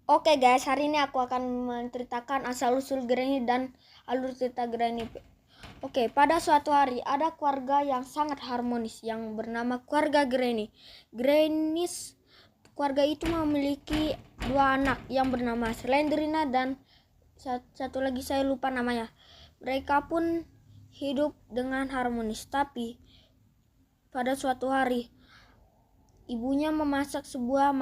Oke guys, hari ini aku akan menceritakan asal-usul Granny dan alur cerita Granny. Oke, pada suatu hari ada keluarga yang sangat harmonis yang bernama keluarga Granny. Keluarga itu memiliki dua anak yang bernama Slendrina dan satu lagi saya lupa namanya. Mereka pun hidup dengan harmonis, tapi pada suatu hari ibunya memasak sebuah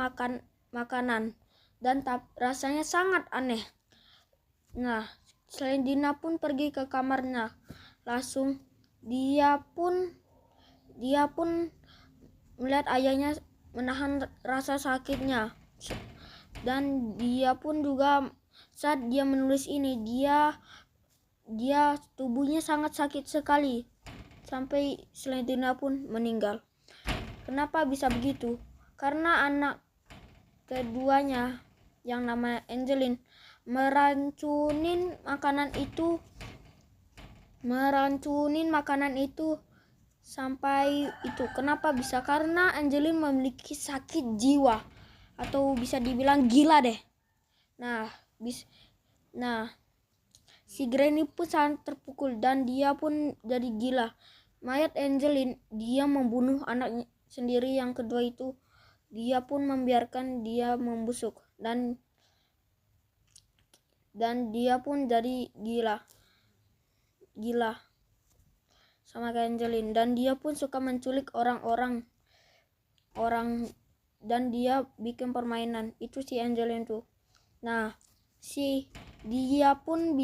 makanan dan rasanya sangat aneh. Nah, Slendina pun pergi ke kamarnya. Langsung dia pun melihat ayahnya menahan rasa sakitnya. Dan dia pun juga saat dia menulis ini, dia tubuhnya sangat sakit sekali sampai Slendina pun meninggal. Kenapa bisa begitu? Karena anak keduanya yang namanya Angeline meracunin makanan itu sampai itu. Kenapa bisa? Karena Angeline memiliki sakit jiwa atau bisa dibilang gila deh. Nah, si Granny pun sangat terpukul dan dia pun jadi gila. Mayat Angeline, dia membunuh anaknya sendiri yang kedua itu. Dia pun membiarkan dia membusuk dan dia pun jadi gila sama kayak Angeline, dan dia pun suka menculik orang dan dia bikin permainan itu si Angeline tuh. Nah, dia pun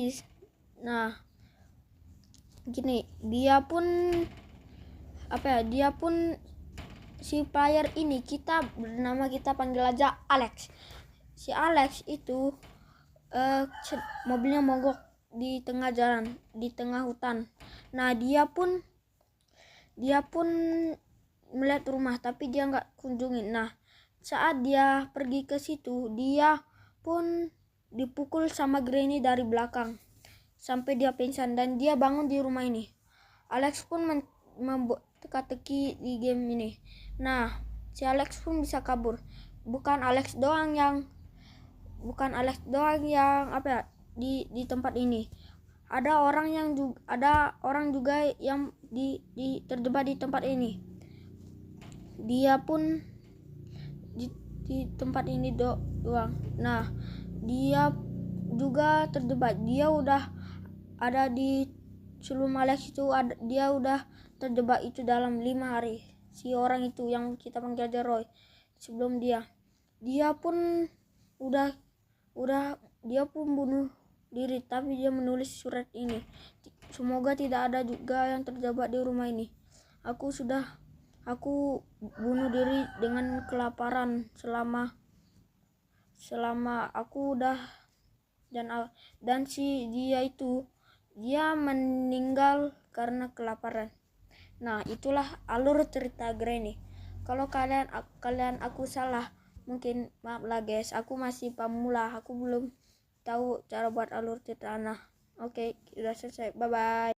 si player ini kita panggil aja Alex. Si Alex itu mobilnya mogok di tengah jalan, di tengah hutan. Nah, dia pun melihat rumah tapi dia nggak kunjungin. Nah, saat dia pergi ke situ, dia pun dipukul sama Granny dari belakang sampai dia pingsan dan dia bangun di rumah ini. Alex pun teka-teki di game ini. Nah, si Alex pun bisa kabur. Bukan Alex doang yang di tempat ini. Ada orang juga yang terjebak di tempat ini. Dia pun di tempat ini doang. Nah, dia juga terjebak. Dia udah ada di sebelum Alex itu dia udah terjebak itu dalam 5 hari. Si orang itu yang kita panggil aja Roy. Sebelum dia pun dia pun bunuh diri, tapi dia menulis surat ini. Semoga tidak ada juga yang terjebak di rumah ini. Aku bunuh diri dengan kelaparan selama aku udah dan dia meninggal karena kelaparan. Nah, itulah alur cerita Granny. Kalau kalian aku salah, mungkin maaf lah guys, aku masih pemula, aku belum tahu cara buat alur cerita. Nah, oke, udah selesai, bye bye.